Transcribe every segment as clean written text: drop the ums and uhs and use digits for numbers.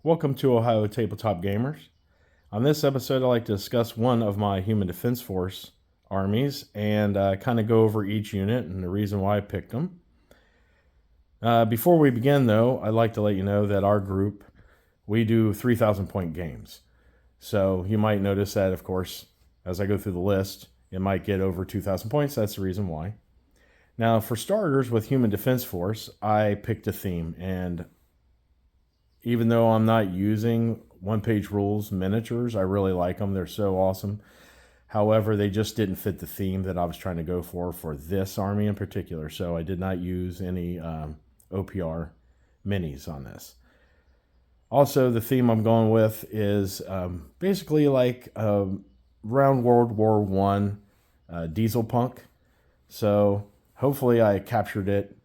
Welcome to Ohio Tabletop Gamers. On this episode, I'd like to discuss one of my Human Defense Force armies and kind of go over each unit and the reason why I picked them. Before we begin, though, I'd like to let you know that our group, we do 3,000 point games. So you might notice that, of course, as I go through the list, it might get over 2,000 points. That's the reason why. Now, for starters, with Human Defense Force, I picked a theme, and even though I'm not using one-page rules miniatures, I really like them. They're so awesome. However, they just didn't fit the theme that I was trying to go for this army in particular. So I did not use any OPR minis on this. Also, the theme I'm going with is basically like around World War I diesel punk. So hopefully I captured it,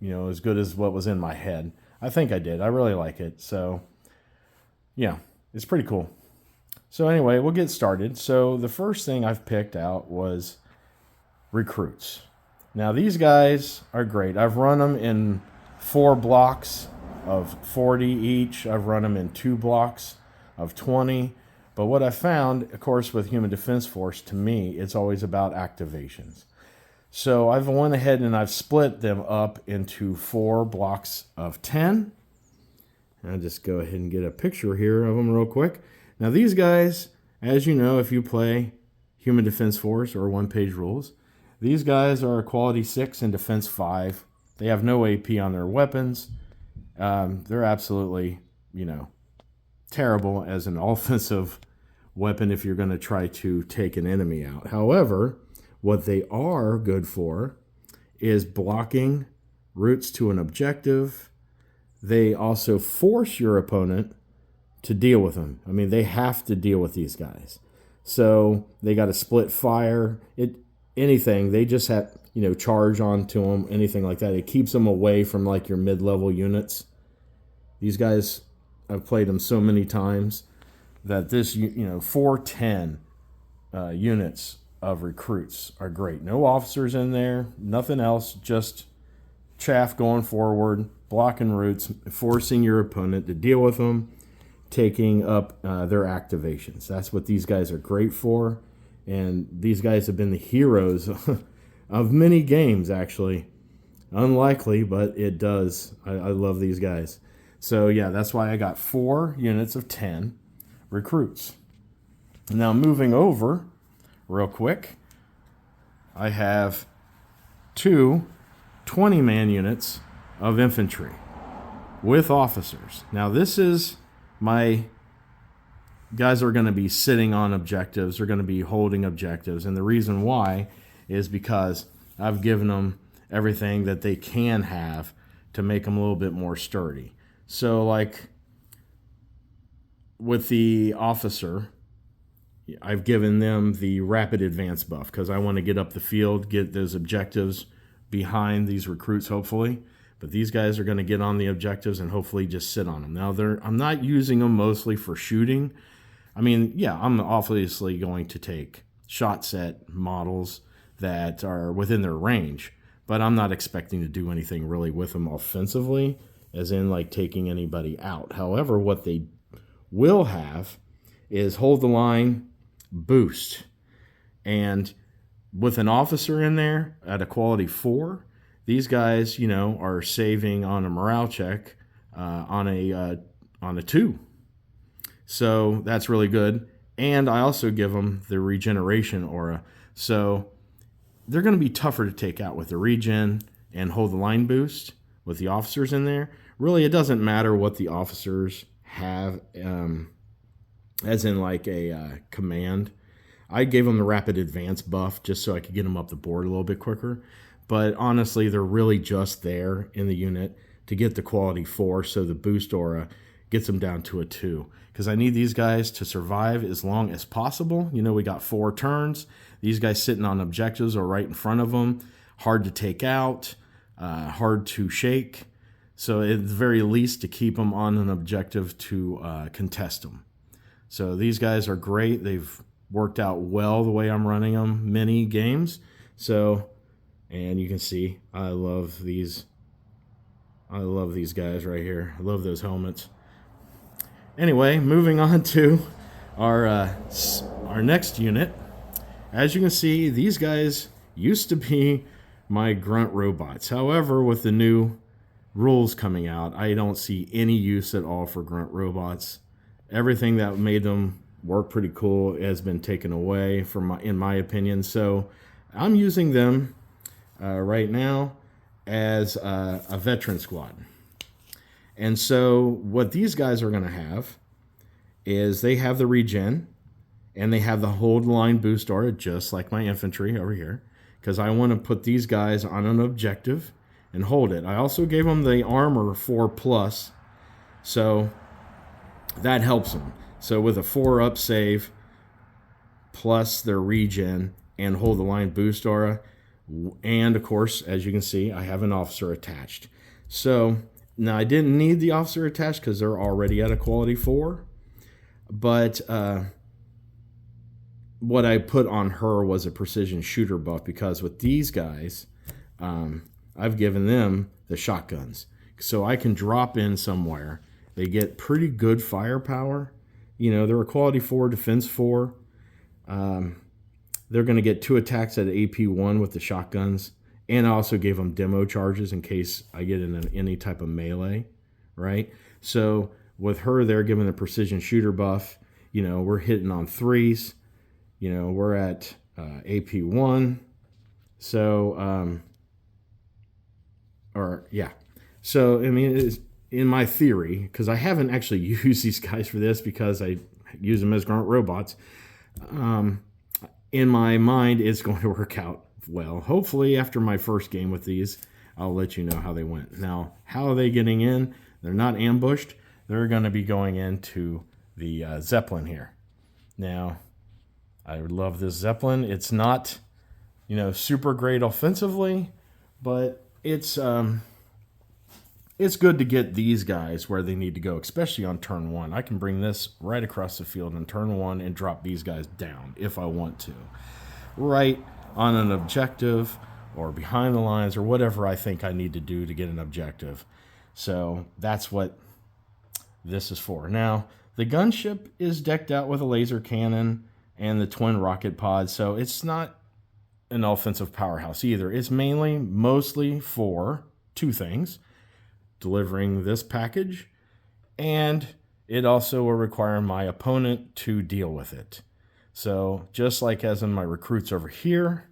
as good as what was in my head. I think I did. I really like it. So, yeah, it's pretty cool. So anyway, we'll get started. So the first thing I've picked out was recruits. Now, these guys are great. I've run them in 4 blocks of 40 each. I've run them in 2 blocks of 20. But what I found, of course, with Human Defense Force, to me, it's always about activations. So I've went ahead and I've split them up into 4 blocks of 10. And I'll just go ahead and get a picture here of them real quick. Now these guys, as you know, if you play Human Defense Force or one-page rules, these guys are quality 6 and defense 5. They have no AP on their weapons. They're absolutely, terrible as an offensive weapon if you're going to try to take an enemy out. However, what they are good for is blocking routes to an objective. They also force your opponent to deal with them. I mean, they have to deal with these guys. So they got to split fire. Anything. They just have, charge onto them, anything like that. It keeps them away from like your mid-level units. These guys, I've played them so many times that this, 410 units of recruits are great. No officers in there, nothing else, just chaff going forward, blocking routes, forcing your opponent to deal with them, taking up their activations. That's what these guys are great for, and these guys have been the heroes of many games, actually. Unlikely, but it does. I love these guys. So yeah, that's why I got 4 units of 10 recruits. Now moving over real quick, I have 2 20-man units of infantry with officers. Now this is my guys are going to be sitting on objectives, are going to be holding objectives, and the reason why is because I've given them everything that they can have to make them a little bit more sturdy. So like with the officer, I've given them the rapid advance buff because I want to get up the field, get those objectives behind these recruits, hopefully. But these guys are going to get on the objectives and hopefully just sit on them. Now, I'm not using them mostly for shooting. I mean, yeah, I'm obviously going to take shot set models that are within their range, but I'm not expecting to do anything really with them offensively, as in like taking anybody out. However, what they will have is hold the line, boost, and with an officer in there at a quality 4, these guys, are saving on a morale check on a 2. So that's really good. And I also give them the regeneration aura. So they're going to be tougher to take out with the regen and hold the line boost with the officers in there. Really, it doesn't matter what the officers have, as in like a command. I gave them the rapid advance buff just so I could get them up the board a little bit quicker. But honestly, they're really just there in the unit to get the quality 4, so the boost aura gets them down to a 2. Because I need these guys to survive as long as possible. We got 4 turns. These guys sitting on objectives are right in front of them. Hard to take out, hard to shake. So at the very least, to keep them on an objective to contest them. So these guys are great. They've worked out well the way I'm running them many games. So, and you can see I love these guys right here. I love those helmets. Anyway, moving on to our next unit. As you can see, these guys used to be my grunt robots. However, with the new rules coming out, I don't see any use at all for grunt robots. Everything that made them work pretty cool has been taken away in my opinion. So I'm using them right now as a veteran squad. And so what these guys are going to have is they have the regen and they have the hold line boost aura, just like my infantry over here, because I want to put these guys on an objective and hold it. I also gave them the armor 4+, so that helps them. So with a 4-up save plus their regen and hold the line boost aura, and of course, as you can see, I have an officer attached. So now I didn't need the officer attached because they're already at a quality 4, but what I put on her was a precision shooter buff, because with these guys, I've given them the shotguns. So I can drop in somewhere. They get pretty good firepower. You know, they're a quality 4, defense 4. They're going to get 2 attacks at AP1 with the shotguns. And I also gave them demo charges in case I get in any type of melee, right? So with her, they're given the precision shooter buff. You know, we're hitting on 3s. You know, we're at AP1. So, So, I mean, it's in my theory, because I haven't actually used these guys for this because I use them as grunt robots. In my mind, it's going to work out well. Hopefully, after my first game with these, I'll let you know how they went. Now, how are they getting in? They're not ambushed. They're going to be going into the Zeppelin here. Now, I love this Zeppelin. It's not, you know, super great offensively, but it's good to get these guys where they need to go, especially on turn 1. I can bring this right across the field on turn 1 and drop these guys down if I want to. Right on an objective or behind the lines or whatever I think I need to do to get an objective. So that's what this is for. Now, the gunship is decked out with a laser cannon and the twin rocket pod, so it's not an offensive powerhouse either. It's mostly for 2 things: delivering this package, and it also will require my opponent to deal with it. So just like as in my recruits over here,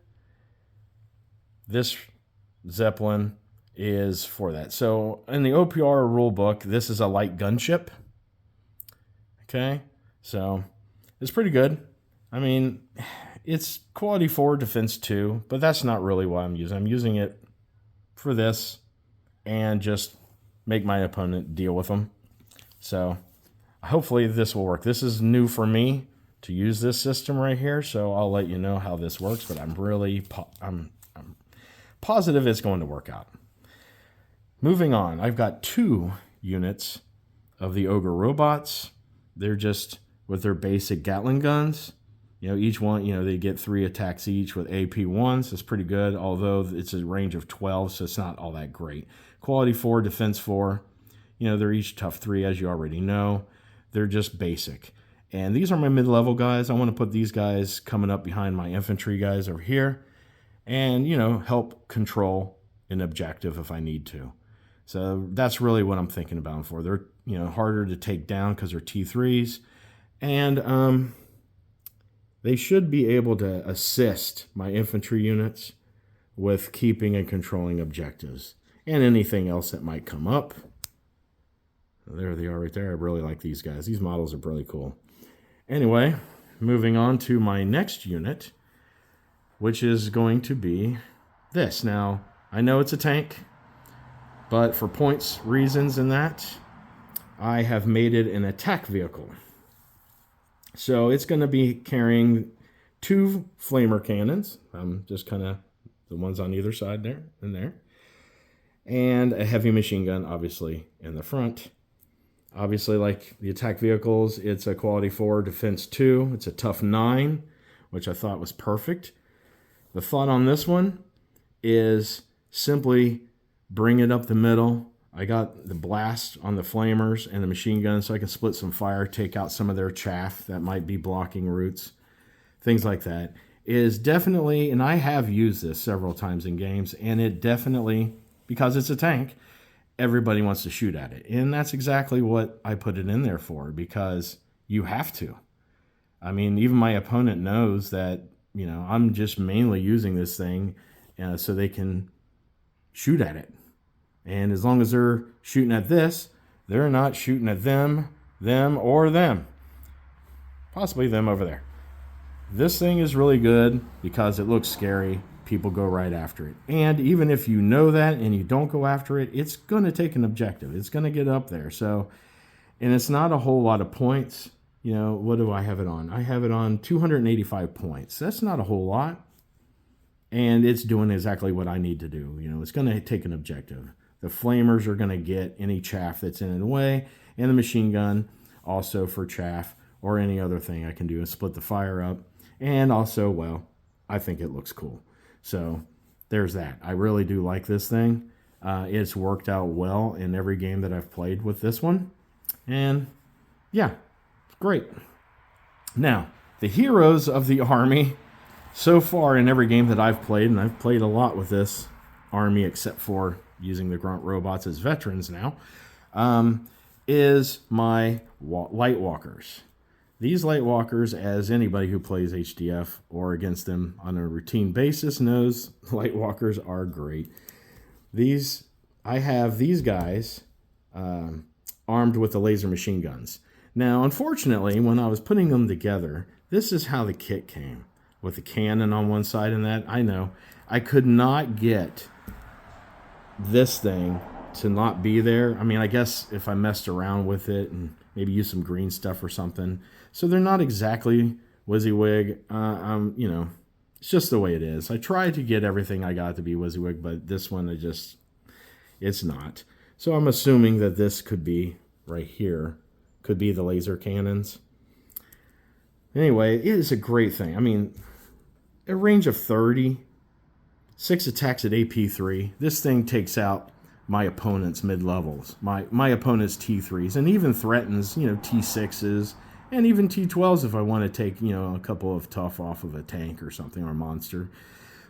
this Zeppelin is for that. So in the OPR rulebook, this is a light gunship. Okay, so it's pretty good. I mean, it's quality 4, defense 2, but that's not really what I'm using. I'm using it for this and just make my opponent deal with them. So hopefully this will work. This is new for me to use this system right here, so I'll let you know how this works, but I'm really I'm positive it's going to work out. Moving on, I've got 2 units of the Ogre robots. They're just with their basic Gatling guns. You know, each one, you know, they get 3 attacks each with AP1, so it's pretty good, although it's a range of 12, so it's not all that great. Quality 4, defense 4. You know, they're each tough 3, as you already know. They're just basic. And these are my mid-level guys. I want to put these guys coming up behind my infantry guys over here and, you know, help control an objective if I need to. So that's really what I'm thinking about them for. They're, you know, harder to take down because they're T3s. And they should be able to assist my infantry units with keeping and controlling objectives and anything else that might come up. There they are right there. I really like these guys. These models are really cool. Anyway, moving on to my next unit, which is going to be this. Now, I know it's a tank, but for points, reasons, and that, I have made it an attack vehicle. So it's going to be carrying 2 flamer cannons. Just kind of the ones on either side there and there. And a heavy machine gun, obviously, in the front. Obviously, like the attack vehicles, it's a quality 4, defense 2. It's a tough 9, which I thought was perfect. The thought on this one is simply bring it up the middle. I got the blast on the flamers and the machine gun so I can split some fire, take out some of their chaff that might be blocking routes, things like that. Is definitely, and I have used this several times in games, and it definitely, because it's a tank, everybody wants to shoot at it. And that's exactly what I put it in there for, because you have to. I mean, even my opponent knows that, I'm just mainly using this thing so they can shoot at it. And as long as they're shooting at this, they're not shooting at them, or them. Possibly them over there. This thing is really good because it looks scary. People go right after it. And even if you know that and you don't go after it, it's going to take an objective. It's going to get up there. So, and it's not a whole lot of points. What do I have it on? I have it on 285 points. That's not a whole lot. And it's doing exactly what I need to do. It's going to take an objective. The flamers are going to get any chaff that's in the way, and the machine gun also for chaff or any other thing I can do and split the fire up. And also, well, I think it looks cool. So there's that. I really do like this thing. It's worked out well in every game that I've played with this one. And yeah, it's great. Now, the heroes of the army so far in every game that I've played, and I've played a lot with this army except for using the grunt robots as veterans now, is my light walkers. These light walkers, as anybody who plays HDF or against them on a routine basis knows, light walkers are great. I have these guys armed with the laser machine guns. Now, unfortunately, when I was putting them together, this is how the kit came. With the cannon on one side and that, I know. I could not get this thing to not be there. I mean, I guess if I messed around with it and maybe use some green stuff or something. So they're not exactly WYSIWYG. It's just the way it is. I tried to get everything I got to be WYSIWYG, but this one, it's not. So I'm assuming that this could be right here. Could be the laser cannons. Anyway, it is a great thing. I mean, a range of 30, 6 attacks at AP3. This thing takes out my opponent's mid-levels, my opponent's T3s, and even threatens, T6s, and even T12s if I want to take, a couple of tough off of a tank or something, or a monster.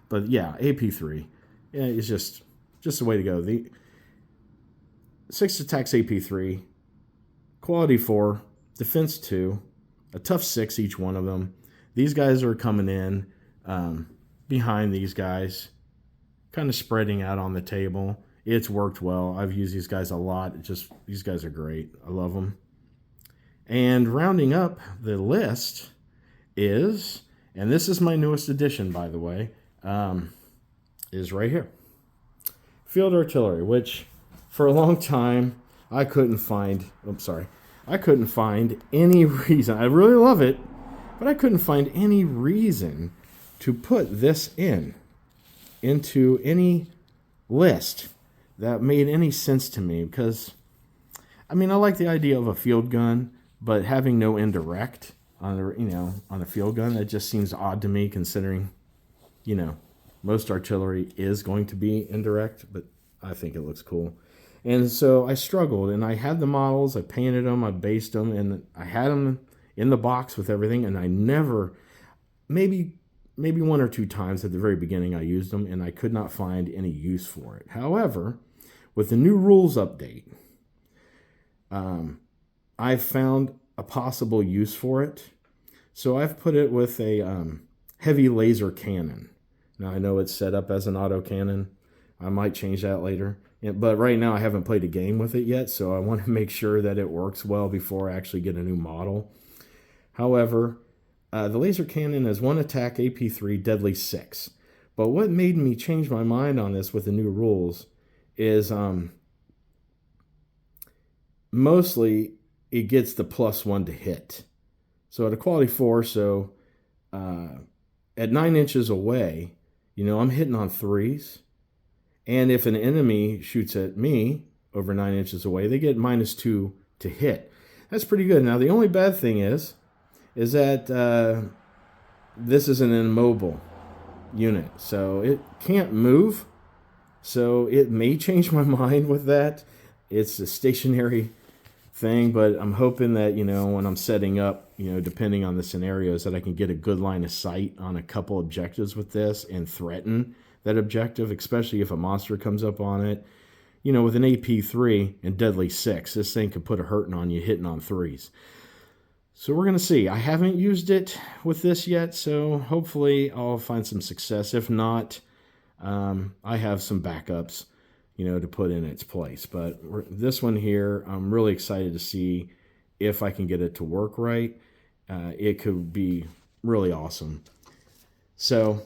But yeah, AP3 is just the way to go. The 6 attacks AP3, quality 4, defense 2, a tough 6 each one of them. These guys are coming in behind these guys, kind of spreading out on the table. It's worked well. I've used these guys a lot. These guys are great. I love them. And rounding up the list is, and this is my newest addition, by the way, is right here. Field artillery, which for a long time I couldn't find any reason. I really love it, but I couldn't find any reason to put this into any list that made any sense to me, because I mean, I like the idea of a field gun, but having no indirect on a field gun, that just seems odd to me, considering most artillery is going to be indirect, but I think it looks cool. And so I struggled, and I had the models, I painted them, I based them, and I had them in the box with everything, and I never, maybe 1 or 2 times at the very beginning I used them, and I could not find any use for it. However, with the new rules update, I've found a possible use for it. So I've put it with a heavy laser cannon. Now I know it's set up as an autocannon. I might change that later. But right now I haven't played a game with it yet, so I want to make sure that it works well before I actually get a new model. However, the laser cannon is 1 attack, AP3, deadly 6. But what made me change my mind on this with the new rules is mostly it gets the +1 to hit. So at a quality 4, so at 9 inches away, I'm hitting on 3s. And if an enemy shoots at me over 9 inches away, they get -2 to hit. That's pretty good. Now, the only bad thing is that this is an immobile unit, so it can't move. So it may change my mind with that. It's a stationary thing, but I'm hoping that, when I'm setting up, depending on the scenarios, that I can get a good line of sight on a couple objectives with this and threaten that objective, especially if a monster comes up on it. With an AP3 and Deadly 6, this thing could put a hurting on you hitting on 3s. So we're going to see. I haven't used it with this yet, so hopefully I'll find some success. If not, I have some backups, to put in its place. But this one here, I'm really excited to see if I can get it to work right. It could be really awesome. So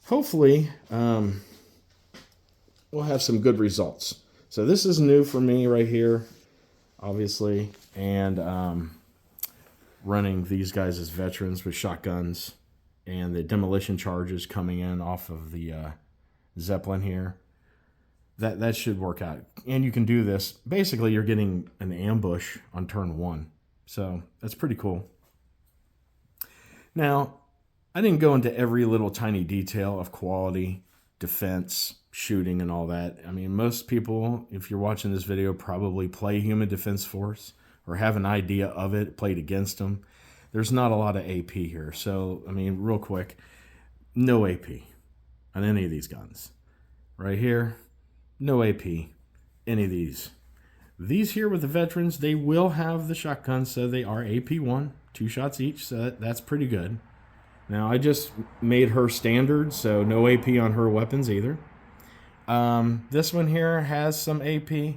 hopefully we'll have some good results. So this is new for me right here, obviously, and running these guys as veterans with shotguns and the demolition charges coming in off of the Zeppelin here. That should work out. And you can do this. Basically, you're getting an ambush on turn 1. So that's pretty cool. Now, I didn't go into every little tiny detail of quality, defense, shooting, and all that. I mean, most people, if you're watching this video, probably play Human Defense Force or have an idea of it, played against them. There's not a lot of AP here. So, I mean, real quick, no AP on any of these guns. Right here, no AP, any of these. These here with the veterans, they will have the shotgun, so they are AP1, 2 shots each, so that's pretty good. Now, I just made her standard, so no AP on her weapons either. This one here has some AP,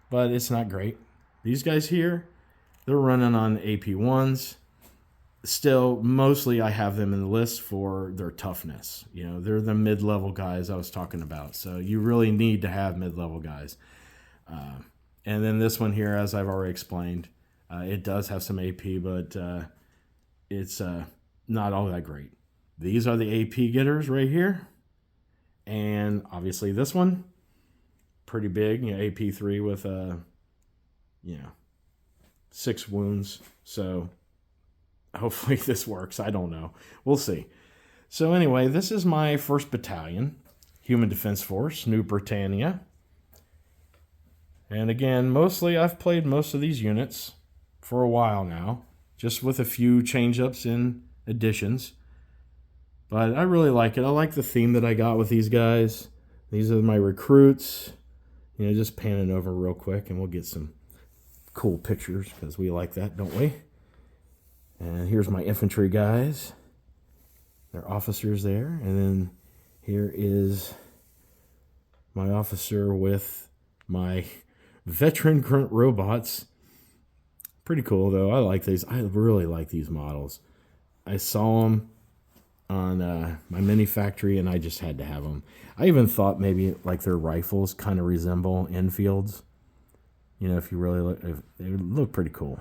but it's not great. These guys here, they're running on AP1s. Still, mostly I have them in the list for their toughness. They're the mid-level guys I was talking about. So you really need to have mid-level guys. And then this one here, as I've already explained, it does have some AP, but it's not all that great. These are the AP getters right here. And obviously this one, pretty big, AP3 with, 6 wounds. So hopefully this works. I don't know. We'll see. So anyway, this is my 1st Battalion, Human Defense Force, New Britannia. And again, mostly I've played most of these units for a while now, just with a few change-ups and additions. But I really like it. I like the theme that I got with these guys. These are my recruits. Just panning over real quick, and we'll get some cool pictures because we like that, don't we? And here's my infantry guys. They're officers there. And then here is my officer with my veteran grunt robots. Pretty cool, though. I like these. I really like these models. I saw them on my mini factory, and I just had to have them. I even thought maybe like their rifles kind of resemble Enfields. If you really look, they look pretty cool.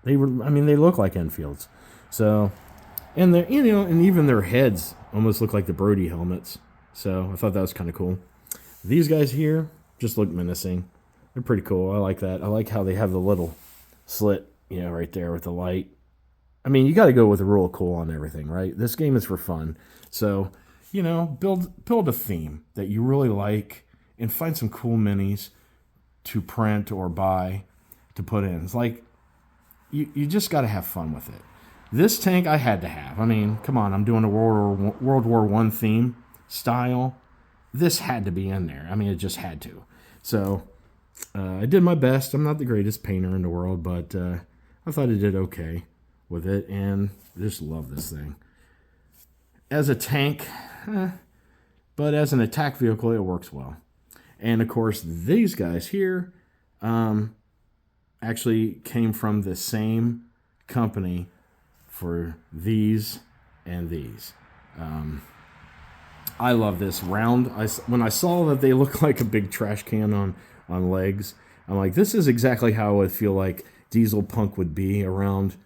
They look like Enfields. So, and they're, and even their heads almost look like the Brody helmets. So I thought that was kind of cool. These guys here just look menacing. They're pretty cool. I like that. I like how they have the little slit, right there with the light. I mean, you got to go with the rule of cool on everything, right? This game is for fun. So, build a theme that you really like and find some cool minis to print or buy to put in. It's like, you just got to have fun with it. This tank I had to have. I mean, come on, I'm doing a World War I theme style. This had to be in there. I mean, it just had to. So I did my best. I'm not the greatest painter in the world, but I thought I did okay with it, and I just love this thing. As a tank, but as an attack vehicle, it works well. And of course, these guys here actually came from the same company for these and these. I love this round. When I saw that they look like a big trash can on legs, I'm like, this is exactly how I would feel like Diesel Punk would be around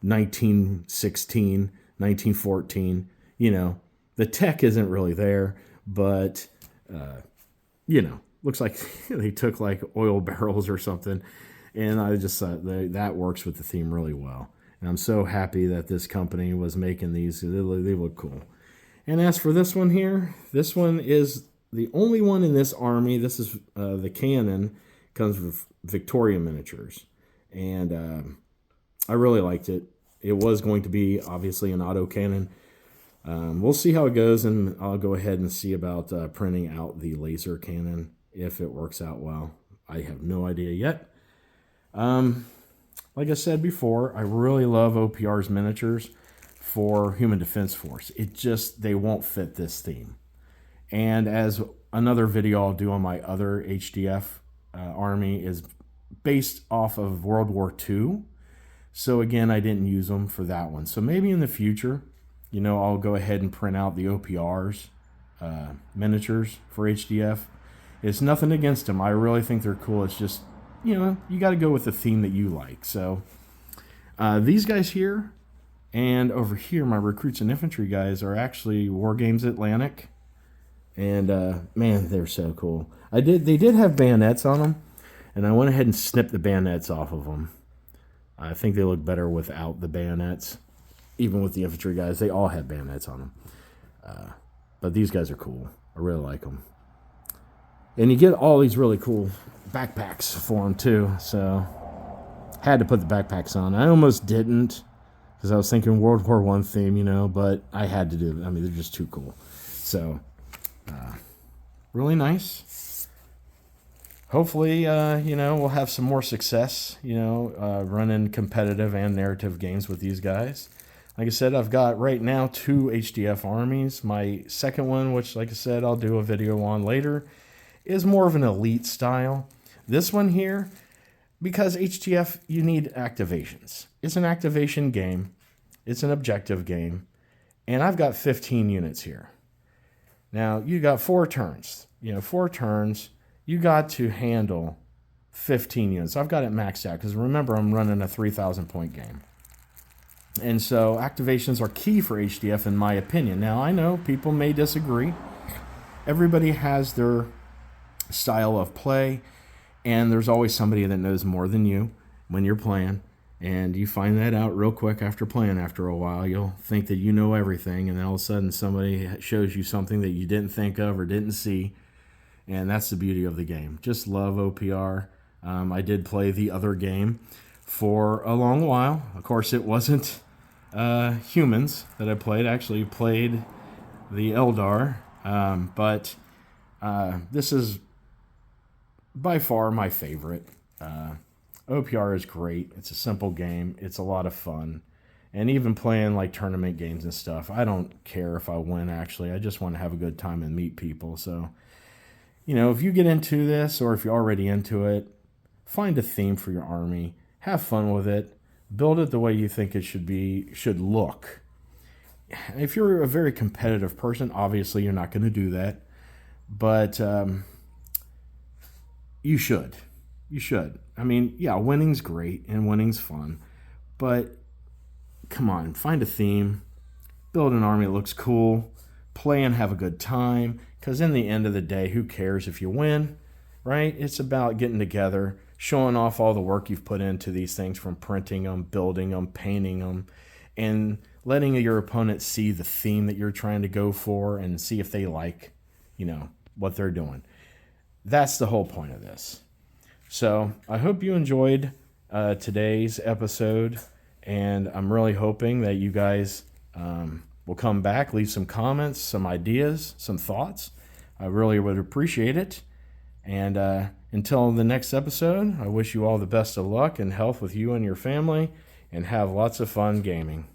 1916, 1914. The tech isn't really there, but, looks like they took like oil barrels or something. And I just thought that works with the theme really well. And I'm so happy that this company was making these. They look cool. And as for this one here, this one is the only one in this army. This is the Cannon Comes with Victoria miniatures, and I really liked it. It was going to be obviously an autocannon. We'll see how it goes, and I'll go ahead and see about printing out the laser cannon if it works out well. I have no idea yet. Like I said before, I really love OPR's miniatures for Human Defense Force. They won't fit this theme. And as another video I'll do on my other HDF army is based off of World War II. So again, I didn't use them for that one. So maybe in the future, I'll go ahead and print out the OPR's miniatures for HDF. It's nothing against them. I really think they're cool. It's just, you got to go with the theme that you like. So these guys here and over here, my recruits and infantry guys are actually War Games Atlantic. And man, they're so cool. They did have bayonets on them, and I went ahead and snipped the bayonets off of them. I think they look better without the bayonets. Even with the infantry guys, they all had bayonets on them. But these guys are cool. I really like them. And you get all these really cool backpacks for them too. So had to put the backpacks on. I almost didn't because I was thinking World War I theme, but I had to do it. I mean, they're just too cool. So really nice. Hopefully, we'll have some more success, running competitive and narrative games with these guys. Like I said, I've got right now 2 HDF armies. My second one, which like I said, I'll do a video on later, is more of an elite style. This one here, because HDF, you need activations. It's an activation game. It's an objective game. And I've got 15 units here. Now, you got 4 turns. 4 turns. You got to handle 15 units. I've got it maxed out because remember, I'm running a 3,000 point game. And so activations are key for HDF in my opinion. Now, I know people may disagree. Everybody has their style of play, and there's always somebody that knows more than you when you're playing. And you find that out real quick after playing after a while. You'll think that you know everything, and then all of a sudden somebody shows you something that you didn't think of or didn't see. And that's the beauty of the game. Just love OPR. I did play the other game for a long while. Of course, it wasn't humans that I played. I actually played the Eldar. But this is by far my favorite. OPR is great. It's a simple game. It's a lot of fun. And even playing like tournament games and stuff, I don't care if I win, actually. I just want to have a good time and meet people. So, if you get into this or if you're already into it, find a theme for your army. Have fun with it. Build it the way you think it should look. If you're a very competitive person, obviously you're not going to do that. But you should. You should. I mean, yeah, winning's great and winning's fun. But come on, find a theme. Build an army that looks cool. Play and have a good time. Because in the end of the day, who cares if you win, right? It's about getting together, showing off all the work you've put into these things, from printing them, building them, painting them, and letting your opponent see the theme that you're trying to go for and see if they like, what they're doing. That's the whole point of this. So I hope you enjoyed today's episode, and I'm really hoping that you guys will come back, leave some comments, some ideas, some thoughts. I really would appreciate it. And until the next episode, I wish you all the best of luck and health with you and your family, and have lots of fun gaming.